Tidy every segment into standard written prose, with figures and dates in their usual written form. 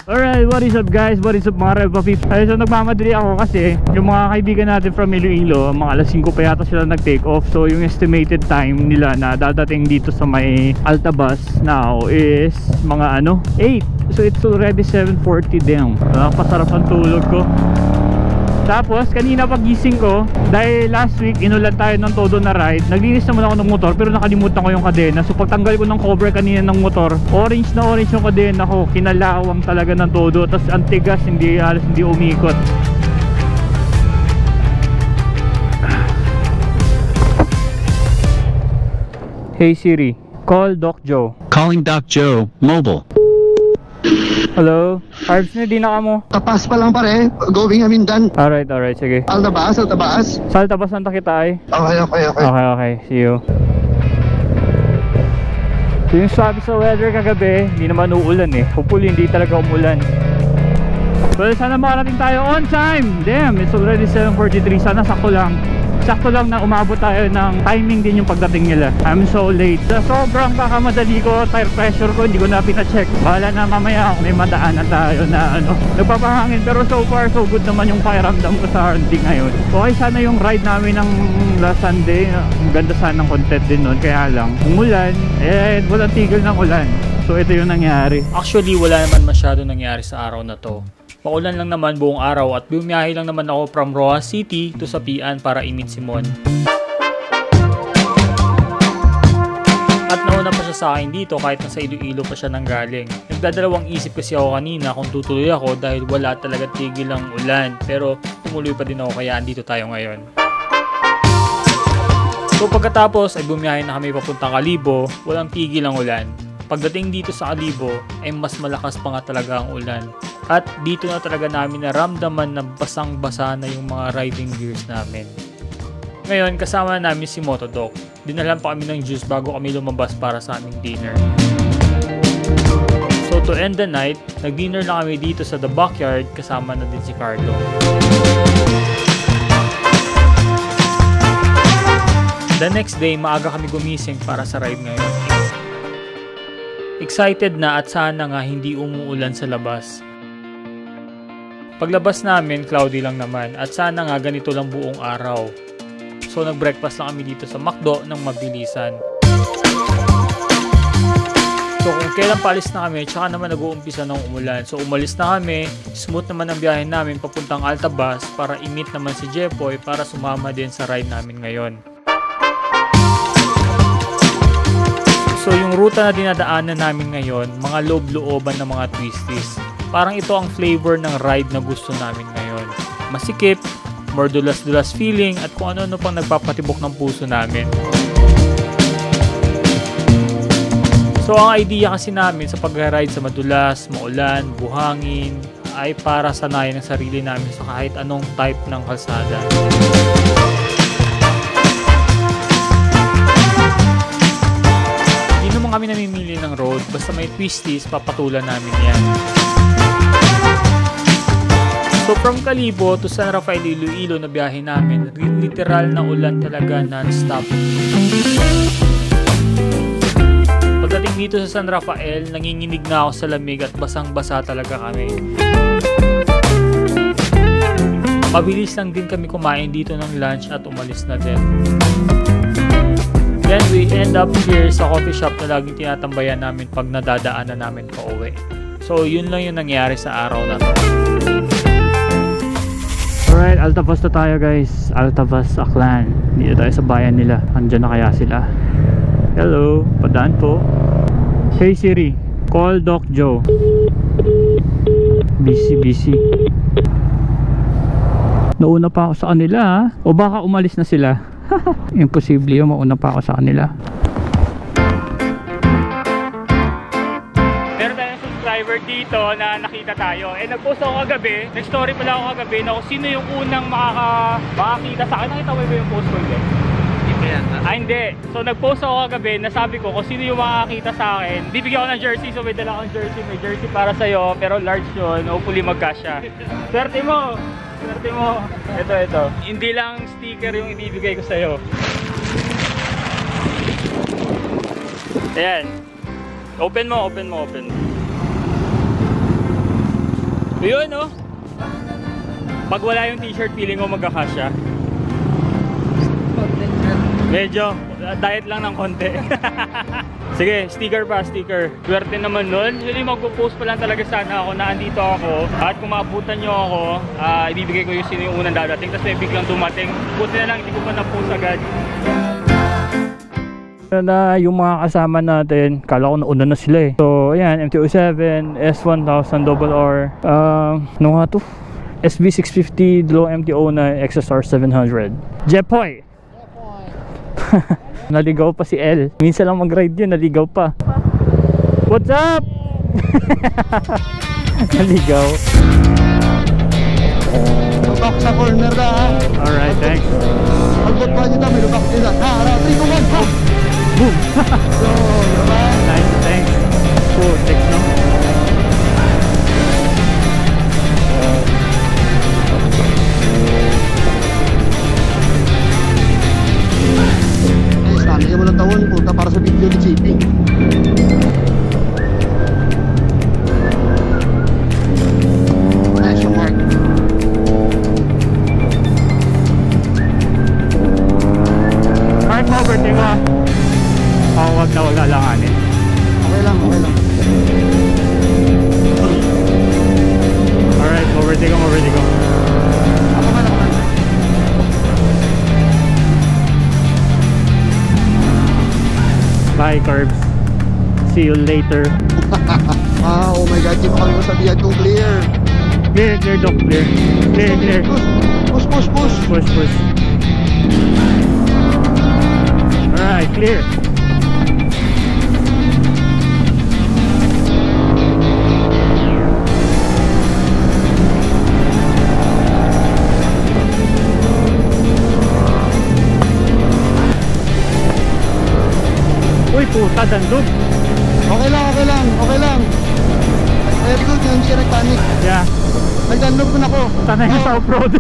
Alright, what is up guys? What is up mga Rev Papi? So nagmamadali ako kasi yung mga kaibigan natin from Iloilo, mga alas 5 pa yata sila nag-take off. So yung estimated time nila na dadating dito sa may Altabas now is mga 8. So it's already 7:40 damn. Napasarap ang tulog ko. Tapos kanina pagising ko, dahil last week inulan tayo ng todo na ride, naglinis naman ako ng motor pero nakalimutan ko yung kadena. So pagtanggal ko ng cover kanina ng motor, orange na orange yung kadena ko, kinalawang talaga ng todo. Tapos ang tigas, halos hindi umikot. Hey Siri, call Doc Joe. Calling Doc Joe, mobile. Hello? Arbs na di na ka mo? Tapas pa lang pare, going Amindan. Alright, sige. Altabas. Sa Altabas Santa kita ay? Okay, see you. So yung sabi sa weather kagabi, hindi naman uulan eh. Hopefully hindi talaga umulan. Well, sana makarating tayo on time. Damn, it's already 7:43. Sana sakto lang na umabot tayo ng timing din yung pagdating nila. I'm so late. Sa sobrang kakamadali ko, tire pressure ko, hindi ko na pina-check. Bahala na mamaya kung may madaanan tayo na nagpapahangin. Pero so far, so good naman yung pakiramdam ko sa Hardy ngayon. Okay sana yung ride namin ng last Sunday. Ang ganda sana ng content din nun. Kaya lang, umulan, walang tigil ng ulan. So ito yung nangyari. Actually, wala naman masyado nangyari sa araw na to. Paulan lang naman buong araw at bumiyahe lang naman ako from Roa City to Sapian para i-meet si Mon. At nauna pa siya sa akin dito kahit nasa Iloilo pa siya nanggaling. Nagdadalawang isip kasi ako kanina kung tutuloy ako dahil wala talaga tigil ang ulan. Pero tumuloy pa din ako kaya andito tayo ngayon. So pagkatapos ay bumiyahe na kami papuntang Kalibo, walang tigil ang ulan. Pagdating dito sa Kalibo ay mas malakas pa nga talaga ang ulan. At dito na talaga namin naramdaman na basang-basa na yung mga riding gears namin. Ngayon kasama namin si Motodoc. Dinalan pa kami ng juice bago kami lumabas para sa aming dinner. So to end the night, nag-dinner lang kami dito sa The Backyard kasama na din si Carlo. The next day, maaga kami gumising para sa ride ngayon. Excited na at sana nga hindi umuulan sa labas. Paglabas namin, cloudy lang naman at sana nga ganito lang buong araw. So nag-breakfast lang kami dito sa McDo ng mabilisan. So kung kailan palis na kami, tsaka naman nag-uumpisa ng umulan. So umalis na kami, smooth naman ang biyahe namin papuntang Altabas para i-meet naman si Jepoy para sumama din sa ride namin ngayon. So yung ruta na dinadaanan namin ngayon, mga loob-looban ng mga twisties. Parang ito ang flavor ng ride na gusto namin ngayon. Masikip, more dulas-dulas feeling at kung ano-ano pang nagpapatibok ng puso namin. So ang idea kasi namin sa pag-ride sa madulas, maulan, buhangin ay para sanayin ang sarili namin sa kahit anong type ng kalsada. Hindi naman kami namimili ng road, basta may twisties, papatulan namin yan. So from Kalibo to San Rafael, Iloilo na biyahe namin, literal na ulan talaga non-stop. Pagdating dito sa San Rafael, nanginginig na ako sa lamig at basang-basa talaga kami. Mabilis lang din kami kumain dito ng lunch at umalis na din. Then we end up here sa coffee shop na laging tinatambayan namin pag nadadaanan namin pa uwi. So yun lang yung nangyari sa araw na to. Alright, Altabas na tayo guys. Altabas, Aklan. Dito tayo sa bayan nila. Andyan na kaya sila. Hello, padaan po. Hey Siri, call Doc Joe. Busy. Nauna pa ako sa kanila ha? O baka umalis na sila. Imposible yun, mauna pa ako sa kanila. Dito na nakita tayo. Nag-post ako kagabi. Nag-story pala ako kagabi na kung sino yung unang makakita sa akin. Nakita mo ba yung post ko yun? Hindi. So nag-post ako kagabi na sabi ko kung sino yung makakita sa akin. Bibigyan ko ng jersey. So may dala akong jersey. May jersey para sa'yo. Pero large yun. Hopefully magkasya. Swerte mo. Ito. Hindi lang sticker yung ibibigay ko sa'yo. Ayan. Open mo. Yun, no? Pag wala yung t-shirt, feeling ko magkakasya. Medyo, diet lang ng konti. Sige, sticker pa, sticker. Swerte naman nun. Actually, magpo-post pa lang talaga sana ako na andito ako. At kung maabutan nyo ako, ibibigay ko yung sino yung unang dadating. Tapos may biglang dumating. Buti na lang, hindi ko pa na-post agad. Na yung mga kasama natin, kala ko nauna na sila eh. So, ayan, MT-07, S1000, RR. Ano nga to? SB650, Low MT-09, XSR 700. Jepoy! Naligaw pa si L. Minsan lang mag-ride yun, naligaw pa. What's up? Naligaw. Lubak sa corner na ha. Alright, thanks. Pagkot pa dito, may lubak dito. Harap, 3, 2, 1, boom! Boom! So, diba? Nice, thanks. Cool, thanks no? Bigyan mo ng tawon, punta para sa video ni JP. Nice yung mark. Mark mo, birthday mo. Wag na wag alanganin. Okay lang, okay lang. Alright, overtake ko, overtake ko. Ako man, ako man. Bye, Curbs. See you later. Oh my God, di ba kami masabihan kung clear? Clear, clear, Doc, clear. Clear, clear. Push, push, push. Push, push. Alright, clear. Uy, puta, dandog. Okay lang, okay lang, okay lang. Very good, hindi siya nagpanic. Yeah, Nagdanlog ko na ako. tanay ka sa off-road.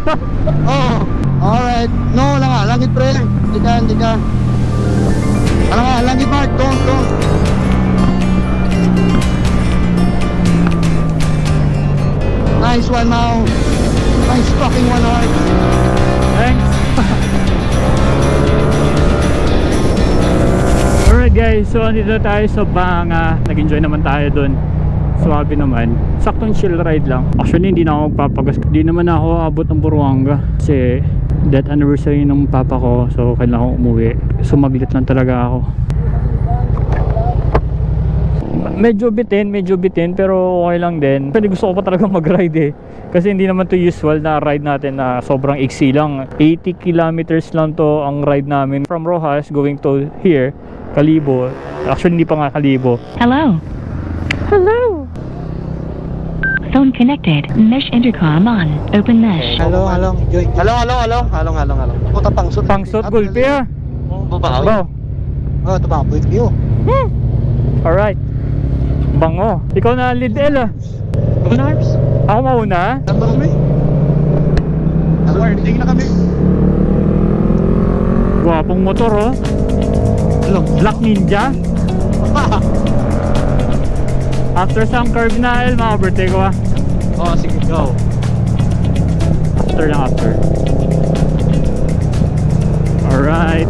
Oo. Alright. No, lang nga, langit pre. Hindi ka, hindi ka. Ano nga, langit Mark, don't. Nice one, Mao. Nice fucking one, heart. Thanks. Alright guys, so andito na tayo sa Banga. Nag-enjoy naman tayo dun. Swabe naman. Saktong chill ride lang. Actually hindi na ako magpapagas. Hindi naman ako abot ng Buruanga kasi death anniversary ng papa ko. So kailangan ko umuwi. So mabigat lang talaga ako. Medyo bitin pero okay lang din. Pwede gusto ko pa talaga mag-ride eh. Kasi hindi naman to usual na ride natin na sobrang iksi lang. 80 kilometers lang to ang ride namin from Rojas going to here, Kalibo. Actually hindi pa nga Kalibo. Hello. Hello! Phone connected. Mesh intercom on. Open mesh. Hello. Puta pangsot. Pangsot gulpi ah. Ba? Oh, ito ba? Wait view. Alright. Bango. Ikaw na lead L ah. Arms. Ako mauna. Tama kami. Warning na kami. Gwapong motor oh. Black Ninja. After some curve na L, maka-birthday ko ah. Oh, sige, go. After lang after. Alright.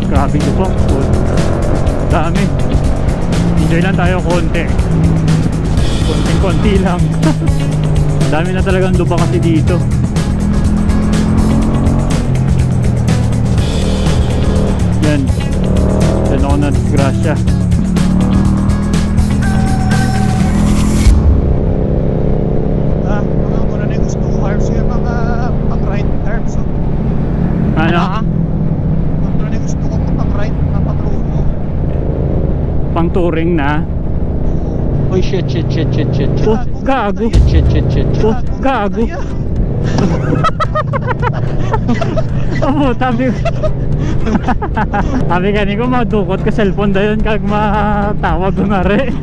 Grabe ito po. Dami. Enjoy lang tayo konti. Konting-konti lang. Dami na talagang lupa kasi dito. Yan. Yan ako na disgrasya. Mga muna na yung gusto ko arms yung mga pang-ride arms. Ano? Mga muna na yung gusto ko pang-ride na pang-romo. Pang touring na. Oh shit. Oh, gago. Shit. Oh, gago. Oh, tabi. Sabi kani ko madukot ka cellphone dayon kag matawag ko na re.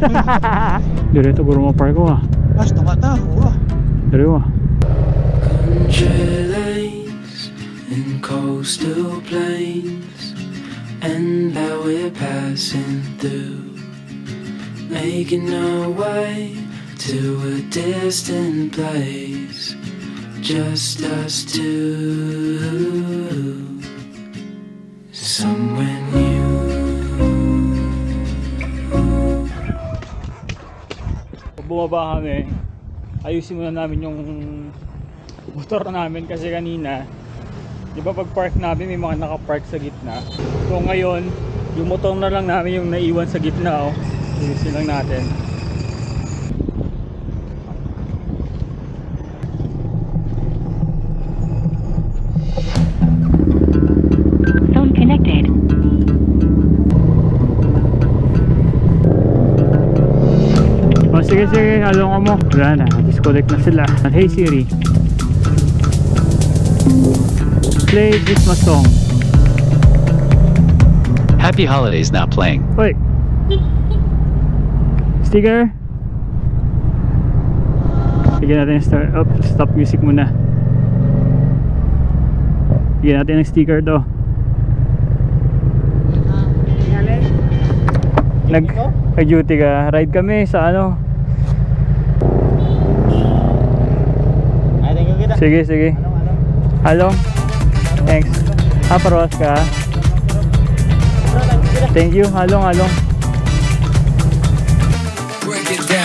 Direto guro mo park ko ah. Basta ka ta. Dire wa. Country lanes and coastal plains, and now we're passing through, making our way to a distant place, just us two, somewhere new. Bumaba kami, ayusin muna namin yung motor namin kasi kanina, di ba pag park namin may mga nakapark sa gitna. So ngayon, yung motor na lang namin yung naiwan sa gitna. Oh, ayusin lang natin. Phone connected. Oh, sige, halong ka mo. Wala na, disconnect na sila. Hey Siri, play Christmas song. Happy Holidays now playing. Hoy, sticker. Bigyan natin yung stop music muna. Bigyan natin ng sticker to. Nag-duty ka. Ride kami sa ano. Sige. Halong. Thanks. Paros ka. Thank you. Halong. Break it down.